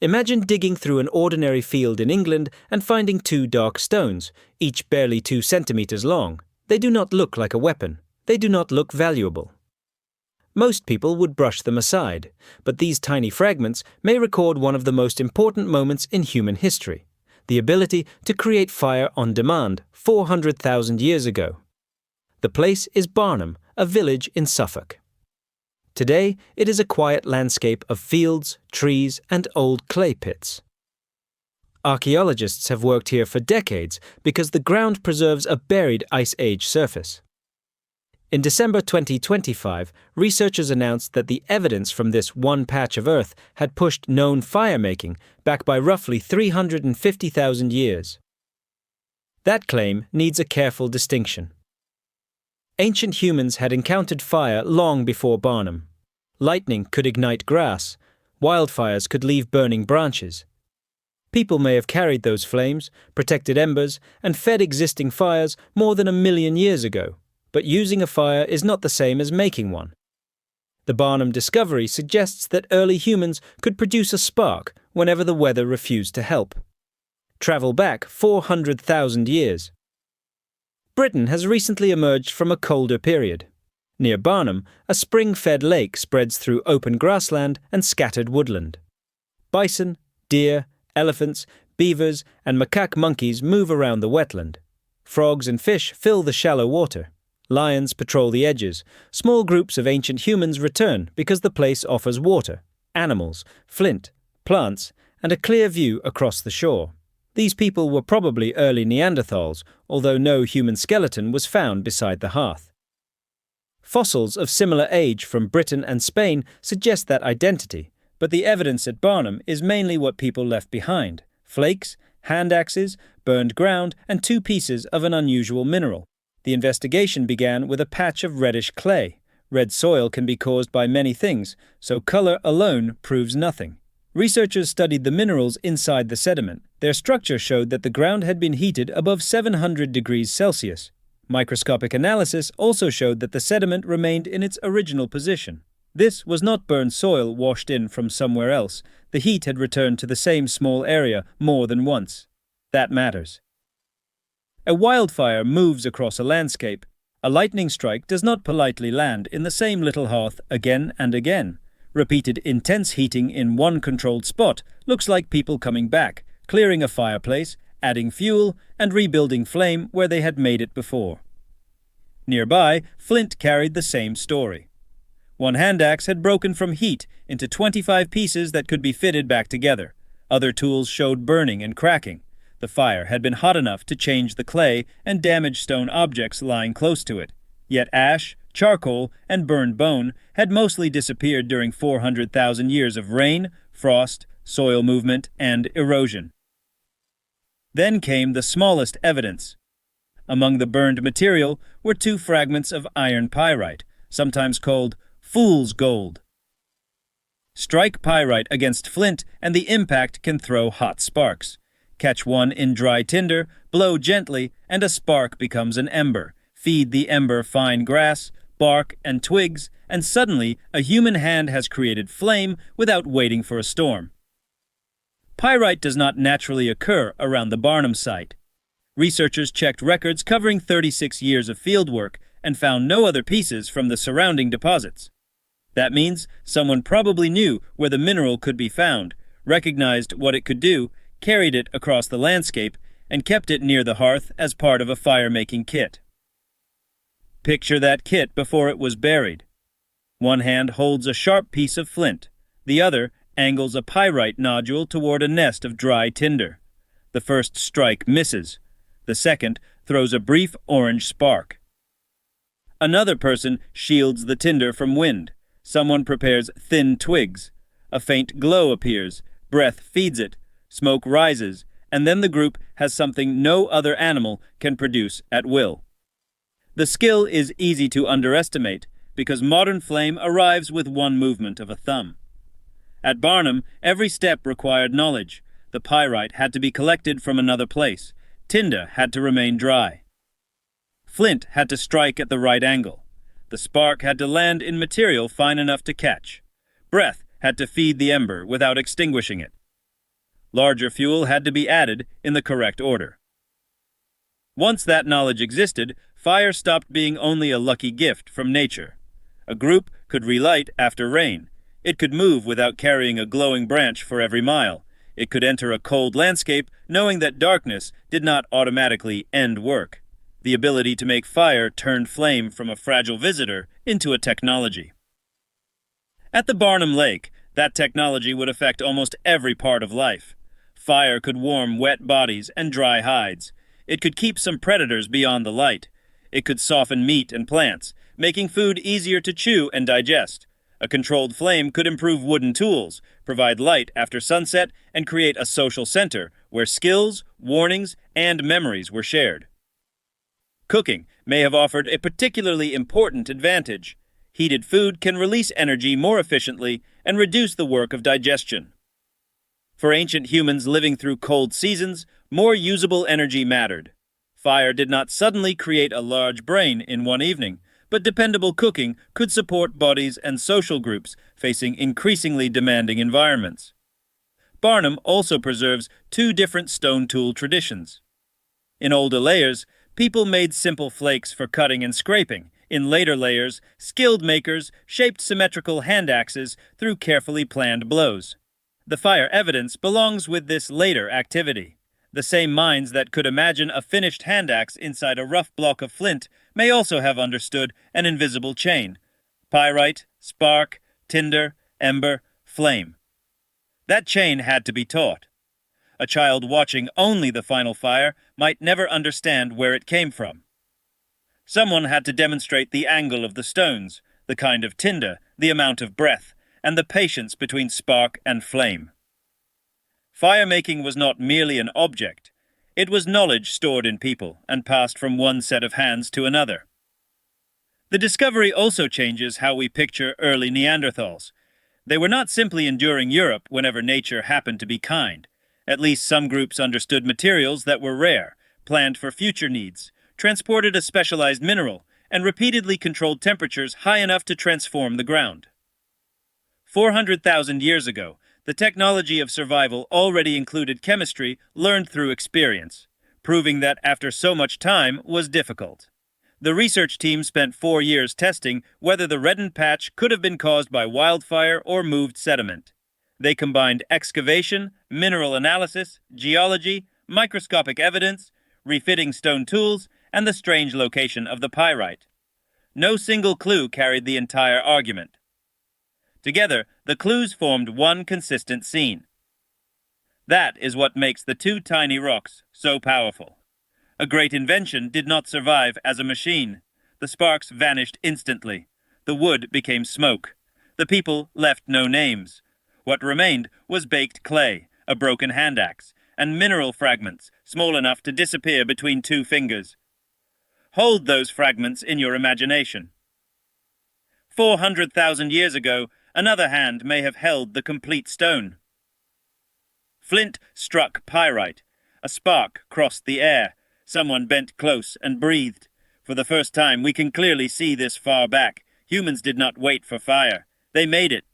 Imagine digging through an ordinary field in England and finding two dark stones, each barely 2 centimeters long. They do not look like a weapon. They do not look valuable. Most people would brush them aside, but these tiny fragments may record one of the most important moments in human history, the ability to create fire on demand 400,000 years ago. The place is Barnham, a village in Suffolk. Today, it is a quiet landscape of fields, trees, and old clay pits. Archaeologists have worked here for decades because the ground preserves a buried Ice Age surface. In December 2025, researchers announced that the evidence from this one patch of earth had pushed known fire-making back by roughly 350,000 years. That claim needs a careful distinction. Ancient humans had encountered fire long before Barnham. Lightning could ignite grass. Wildfires could leave burning branches. People may have carried those flames, protected embers, and fed existing fires more than 1 million years ago. But using a fire is not the same as making one. The Barnham discovery suggests that early humans could produce a spark whenever the weather refused to help. Travel back 400,000 years. Britain has recently emerged from a colder period. Near Barnham, a spring-fed lake spreads through open grassland and scattered woodland. Bison, deer, elephants, beavers, and macaque monkeys move around the wetland. Frogs and fish fill the shallow water. Lions patrol the edges. Small groups of ancient humans return because the place offers water, animals, flint, plants, and a clear view across the shore. These people were probably early Neanderthals, although no human skeleton was found beside the hearth. Fossils of similar age from Britain and Spain suggest that identity, but the evidence at Barnham is mainly what people left behind: flakes, handaxes, burned ground, and 2 pieces of an unusual mineral. The investigation began with a patch of reddish clay. Red soil can be caused by many things, so color alone proves nothing. Researchers studied the minerals inside the sediment. Their structure showed that the ground had been heated above 700 degrees Celsius. Microscopic analysis also showed that the sediment remained in its original position. This was not burned soil washed in from somewhere else. The heat had returned to the same small area more than once. That matters. A wildfire moves across a landscape. A lightning strike does not politely land in the same little hearth again and again. Repeated intense heating in one controlled spot looks like people coming back, clearing a fireplace, adding fuel, and rebuilding flame where they had made it before. Nearby, flint carried the same story. One handaxe had broken from heat into 25 pieces that could be fitted back together. Other tools showed burning and cracking. The fire had been hot enough to change the clay and damage stone objects lying close to it. Yet ash, charcoal, and burned bone had mostly disappeared during 400,000 years of rain, frost, soil movement, and erosion. Then came the smallest evidence. Among the burned material were 2 fragments of iron pyrite, sometimes called fool's gold. Strike pyrite against flint and the impact can throw hot sparks. Catch one in dry tinder, blow gently, and a spark becomes an ember. Feed the ember fine grass, bark, and twigs, and suddenly a human hand has created flame without waiting for a storm. Pyrite does not naturally occur around the Barnham site. Researchers checked records covering 36 years of fieldwork and found no other pieces from the surrounding deposits. That means someone probably knew where the mineral could be found, recognized what it could do, carried it across the landscape, and kept it near the hearth as part of a fire-making kit. Picture that kit before it was buried. One hand holds a sharp piece of flint. The other angles a pyrite nodule toward a nest of dry tinder. The first strike misses. The second throws a brief orange spark. Another person shields the tinder from wind. Someone prepares thin twigs. A faint glow appears. Breath feeds it. Smoke rises. And then the group has something no other animal can produce at will. The skill is easy to underestimate because modern flame arrives with one movement of a thumb. At Barnham, every step required knowledge. The pyrite had to be collected from another place. Tinder had to remain dry. Flint had to strike at the right angle. The spark had to land in material fine enough to catch. Breath had to feed the ember without extinguishing it. Larger fuel had to be added in the correct order. Once that knowledge existed, fire stopped being only a lucky gift from nature. A group could relight after rain. It could move without carrying a glowing branch for every mile. It could enter a cold landscape knowing that darkness did not automatically end work. The ability to make fire turned flame from a fragile visitor into a technology. At the Barnham Lake, that technology would affect almost every part of life. Fire could warm wet bodies and dry hides. It could keep some predators beyond the light. It could soften meat and plants, making food easier to chew and digest. A controlled flame could improve wooden tools, provide light after sunset, and create a social center where skills, warnings, and memories were shared. Cooking may have offered a particularly important advantage. Heated food can release energy more efficiently and reduce the work of digestion. For ancient humans living through cold seasons, more usable energy mattered. Fire did not suddenly create a large brain in one evening, but dependable cooking could support bodies and social groups facing increasingly demanding environments. Barnham also preserves two different stone tool traditions. In older layers, people made simple flakes for cutting and scraping. In later layers, skilled makers shaped symmetrical handaxes through carefully planned blows. The fire evidence belongs with this later activity. The same minds that could imagine a finished handaxe inside a rough block of flint may also have understood an invisible chain: pyrite, spark, tinder, ember, flame. That chain had to be taught. A child watching only the final fire might never understand where it came from. Someone had to demonstrate the angle of the stones, the kind of tinder, the amount of breath, and the patience between spark and flame. Fire-making was not merely an object. It was knowledge stored in people and passed from one set of hands to another. The discovery also changes how we picture early Neanderthals. They were not simply enduring Europe whenever nature happened to be kind. At least some groups understood materials that were rare, planned for future needs, transported a specialized mineral, and repeatedly controlled temperatures high enough to transform the ground. 400,000 years ago, the technology of survival already included chemistry learned through experience, proving that after so much time was difficult. The research team spent 4 years testing whether the reddened patch could have been caused by wildfire or moved sediment. They combined excavation, mineral analysis, geology, microscopic evidence, refitting stone tools, and the strange location of the pyrite. No single clue carried the entire argument. Together, the clues formed one consistent scene. That is what makes the two tiny rocks so powerful. A great invention did not survive as a machine. The sparks vanished instantly. The wood became smoke. The people left no names. What remained was baked clay, a broken handaxe, and mineral fragments, small enough to disappear between two fingers. Hold those fragments in your imagination. 400,000 years ago, another hand may have held the complete stone. Flint struck pyrite. A spark crossed the air. Someone bent close and breathed. For the first time, we can clearly see this far back. Humans did not wait for fire. They made it.